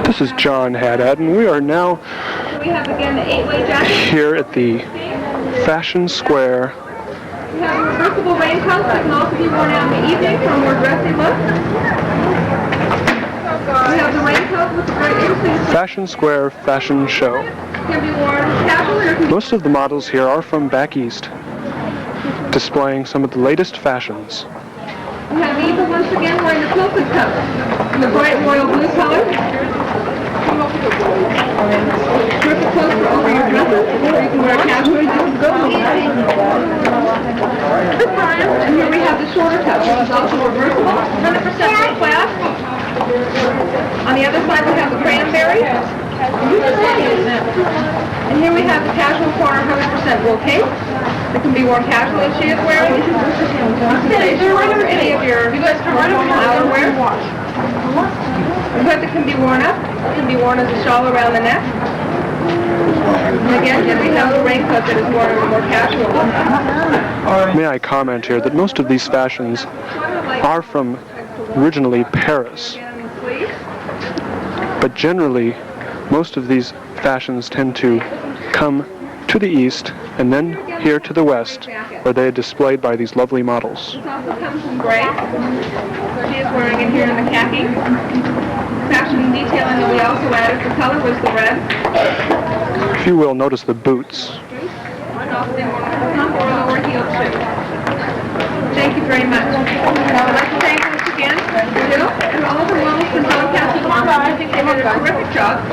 This is John Haddad, and we are now here at the Fashion Square. We have reversible raincoats that can also be worn out in the evening for a more dressy look. We have the raincoat with the very interesting Fashion Square Fashion Show. Can be worn casually or can be... Most of the models here are from back east, displaying some of the latest fashions. We have Eva once again wearing the quilted coat in the bright royal blue color. Perfect clothes for over your dresses, or you can wear casually just to go home. And here we have the shorter coat, which is also reversible, 100% full flap. On the other side we have the cranberry. And here we have the casual corner 100% wool cape that can be worn casually as she is wearing. You can stay short or any of your outerwear. The hood that can be worn up can be worn as a shawl around the neck. And again, here we have the raincoat that is worn in a more casual look. May I comment here that most of these fashions are from originally Paris, but generally most of these fashions tend to come to the east and then here to the west, where they are displayed by these lovely models. This also comes in gray. She is wearing it here in the khaki. Fashion detailing that we also added for color was the red. If you will, notice the boots. Thank you very much. I would like to thank once again Jill and all of the models from Doncaster Farm. I think they did a terrific job.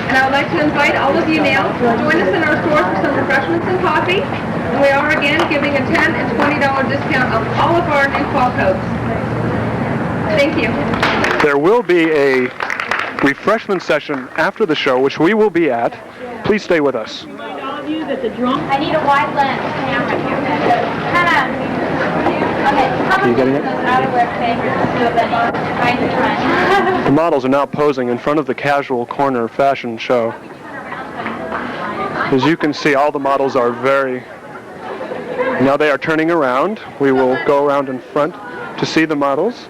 And I would like to invite all of you now to join us in our store for some refreshments and coffee. And we are again giving a $10 and $20 discount on all of our new fall coats. Thank you. There will be a refreshment session after the show, which we will be at. Please stay with us. I need a wide lens camera here. Are you getting it? The models are now posing in front of the Casual Corner fashion show. As you can see, all the models are now they are turning around. We will go around in front to see the models.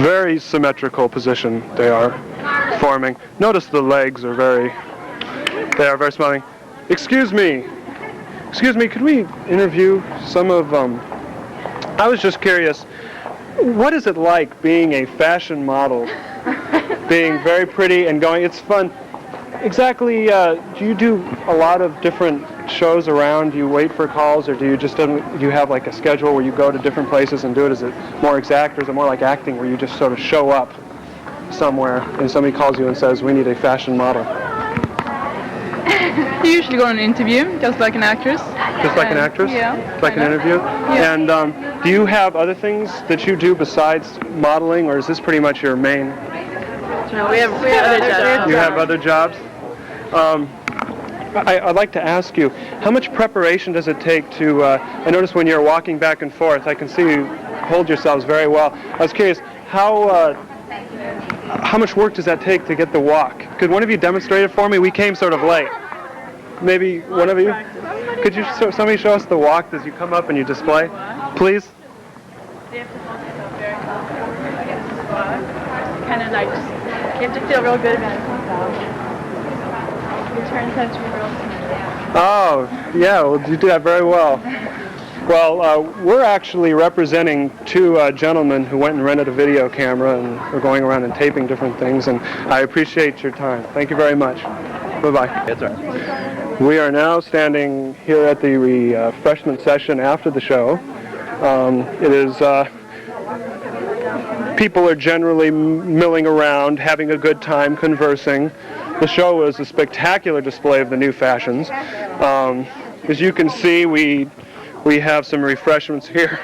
Very symmetrical position they are forming. Notice the legs are very smiling. Excuse me, could we interview some of, I was just curious, what is it like being a fashion model? Being very pretty and going, it's fun. Exactly, do you do a lot of different shows around? Do you wait for calls, or do you have like a schedule where you go to different places and do it? Is it more exact, or is it more like acting where you just sort of show up somewhere and somebody calls you and says, we need a fashion model? You usually go on an interview, just like an actress. Just like an actress? Yeah. Like an interview? Yeah. And do you have other things that you do besides modeling, or is this pretty much your main? No, we have other jobs. You have other jobs? I'd like to ask you, how much preparation does it take to, I notice when you're walking back and forth, I can see you hold yourselves very well. I was curious, how much work does that take to get the walk? Could one of you demonstrate it for me? We came sort of late. Maybe one of you? Could you somebody show us the walk as you come up and you display? Please? Kind of like, you have to feel real good about it. You turn touch me real smooth. Oh, yeah, well, you do that very well. Well, we're actually representing two gentlemen who went and rented a video camera and are going around and taping different things, and I appreciate your time. Thank you very much. Bye-bye. That's all right. We are now standing here at the refreshment session after the show. People are generally milling around, having a good time, conversing. The show is a spectacular display of the new fashions. As you can see, we have some refreshments here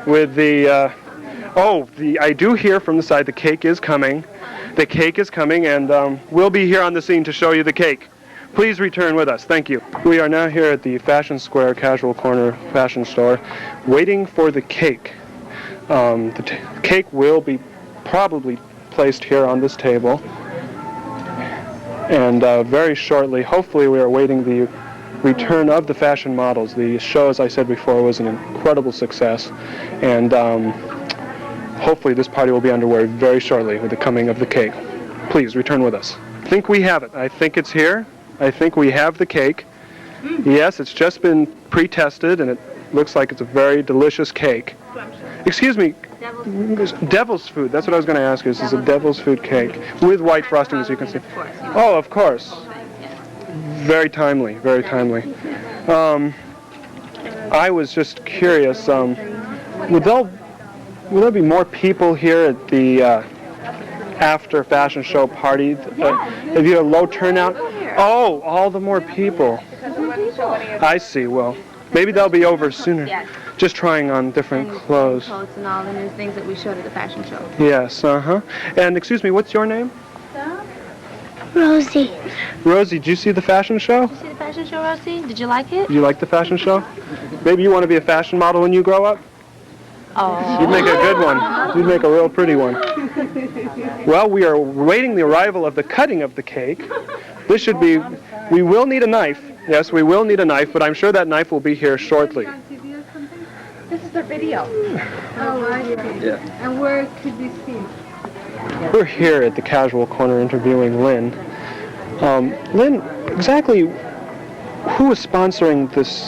with I do hear from the side the cake is coming. The cake is coming, and we'll be here on the scene to show you the cake. Please return with us. Thank you. We are now here at the Fashion Square Casual Corner fashion store, waiting for the cake. The cake will be probably placed here on this table. And very shortly, hopefully, we are awaiting the return of the fashion models. The show, as I said before, was an incredible success, and hopefully this party will be underway very shortly with the coming of the cake. Please return with us. I think we have it. I think it's here. I think we have the cake. Yes, it's just been pre-tested, and it looks like it's a very delicious cake. Excuse me. Devil's food. That's what I was going to ask you. This is a devil's food cake with white frosting, as you can see. Oh, of course. Very timely. Very timely. I was just curious. Will there be more people here at the after fashion show party? Have you a low turnout? Oh, all the more people. I see. Well, maybe they'll be over sooner. Just trying on different clothes. Coats and all the new things that we showed at the fashion show. Yes, And excuse me, what's your name? Rosie. Rosie, did you see the fashion show? Did you see the fashion show, Rosie? Did you like it? Did you like the fashion show? Maybe you want to be a fashion model when you grow up? Oh. You'd make a good one. You'd make a real pretty one. Well, we are awaiting the arrival of the cutting of the cake. This should be, we will need a knife. Yes, we will need a knife, but I'm sure that knife will be here shortly. This is their video. Oh, I see. Yeah. And where could we see? We're here at the Casual Corner interviewing Lynn. Lynn, exactly who was sponsoring this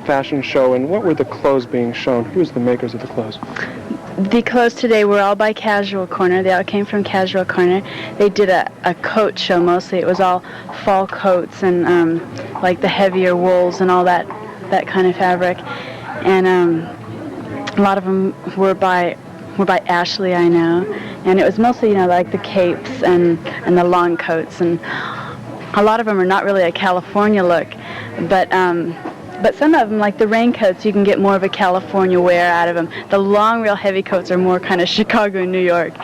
fashion show, and what were the clothes being shown? Who was the makers of the clothes? The clothes today were all by Casual Corner. They all came from Casual Corner. They did a coat show mostly. It was all fall coats and like the heavier wools and all that kind of fabric. And a lot of them were by Ashley, I know. And it was mostly, like the capes and the long coats. And a lot of them are not really a California look, but some of them, like the raincoats, you can get more of a California wear out of them. The long, real heavy coats are more kind of Chicago and New York.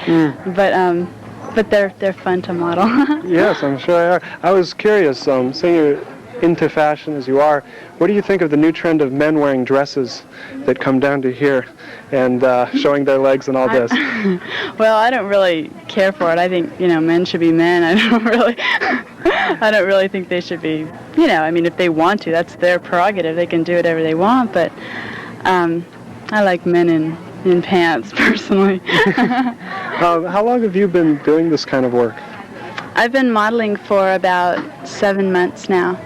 But they're fun to model. Yes, I'm sure they are. I was curious, seeing you're into fashion as you are, what do you think of the new trend of men wearing dresses that come down to here and showing their legs and all this? Well, I don't really care for it. I think, men should be men. I don't really think they should be, if they want to, that's their prerogative. They can do whatever they want, but I like men in pants, personally. How long have you been doing this kind of work? I've been modeling for about 7 months now.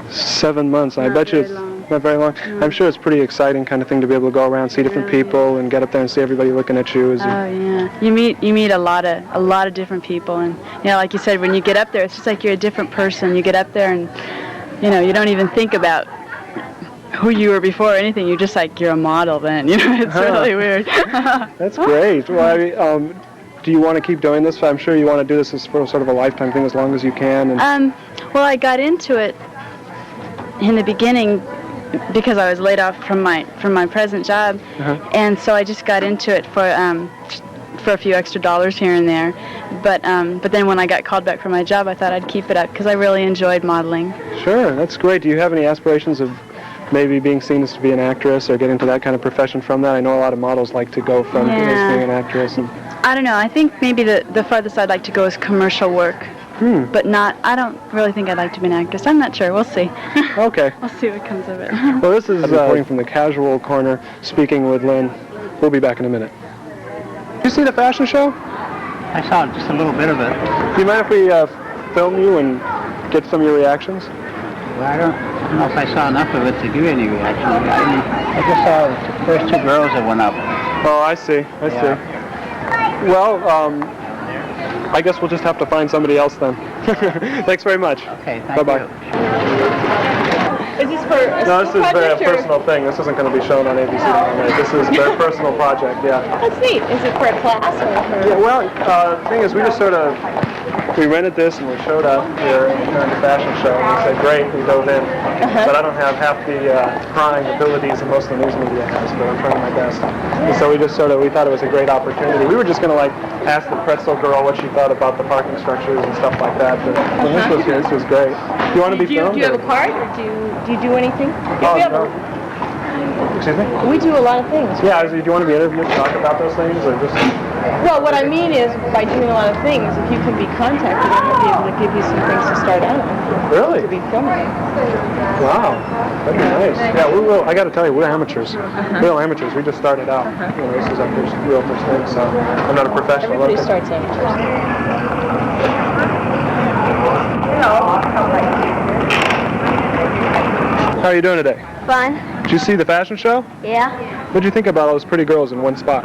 7 months. I Not bet you very it's long. not very long. No. I'm sure it's pretty exciting kind of thing to be able to go around, see different people, and get up there and see everybody looking at you. As Oh yeah, you meet a lot of different people, and like you said, when you get up there, it's just like you're a different person. You get up there, and you don't even think about who you were before or anything. You're just like you're a model then. It's really weird. That's great. Well, do you want to keep doing this? I'm sure you want to do this as for sort of a lifetime thing, as long as you can. And Well, I got into it in the beginning because I was laid off from my present job, and so I just got into it for a few extra dollars here and there. But then when I got called back from my job, I thought I'd keep it up because I really enjoyed modeling. Sure, that's great. Do you have any aspirations of maybe being seen as to be an actress or get into that kind of profession from that? I know a lot of models like to go from being an actress. And I don't know. I think maybe the farthest I'd like to go is commercial work. But I don't really think I'd like to be an actress. I'm not sure. We'll see. Okay. We'll see what comes of it. Well, this is reporting from the Casual Corner, speaking with Lynn. We'll be back in a minute. Did you see the fashion show? I saw just a little bit of it. Do you mind if we film you and get some of your reactions? Well, I don't know if I saw enough of it to give any reaction. I just saw the first two girls that went up. Oh, I see. I see. Well, I guess we'll just have to find somebody else then. Thanks very much. Okay, thank Bye-bye. Is this for a No, this school is a project or? personal thing. This isn't going to be shown on ABC tonight. This is a very personal project, yeah. That's neat. Is it for a class or for? Yeah, well, the thing is, we rented this and we showed up here during the fashion show and we said, great, we dove in. But I don't have half the prying abilities that most of the news media has, but I'm trying my best. And so we thought it was a great opportunity. We were just going to ask the pretzel girl what she thought about the parking structures and stuff like that, but when this was here, this was great. Do you want to be filmed? Do you have a card or do you do anything? Oh, we have no. Excuse me? We do a lot of things. Yeah, do you want to be interviewed to talk about those things or just... Well, what I mean is, by doing a lot of things, if you can be contacted, I might be able to give you some things to start out with. Really? To be filming. Wow, that'd be nice. Yeah, I got to tell you, we're amateurs. Real amateurs. We just started out. You know, this is our real first thing, so I'm not a professional. Everybody Okay. starts amateurs. How are you doing today? Fun. Did you see the fashion show? Yeah. What'd you think about all those pretty girls in one spot?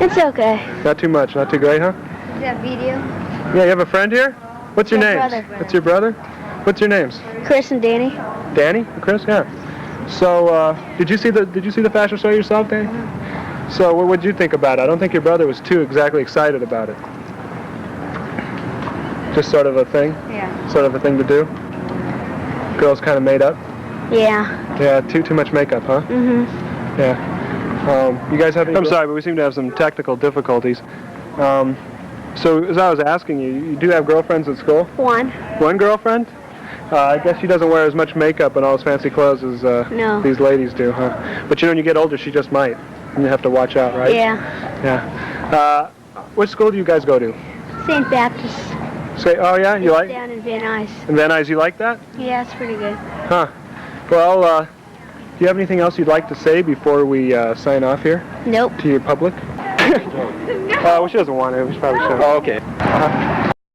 It's okay. Not too much, not too great, huh? Is that video? Yeah, you have a friend here? What's your My name? brother. That's your brother? What's your names? Chris and Danny. Danny? Chris? Yeah. So, did you see the fashion show yourself, Danny? So, what did you think about it? I don't think your brother was too exactly excited about it. Just sort of a thing? Yeah. Sort of a thing to do? Girls kind of made up? Yeah. Yeah, too much makeup, huh? Mhm. Yeah. You guys have... I'm sorry, but we seem to have some technical difficulties. So, as I was asking you, you do have girlfriends at school? One. One girlfriend? I guess she doesn't wear as much makeup and all those fancy clothes as No. these ladies do, huh? But you know, when you get older, she just might. And you have to watch out, right? Yeah. Yeah. What school do you guys go to? St. Baptist. Say, oh yeah, you like? Down in Van Nuys. In Van Nuys, you like that? Yeah, it's pretty good. Huh. Well, do you have anything else you'd like to say before we sign off here Nope. to your public? Well, she doesn't want to. We probably should. Oh, okay.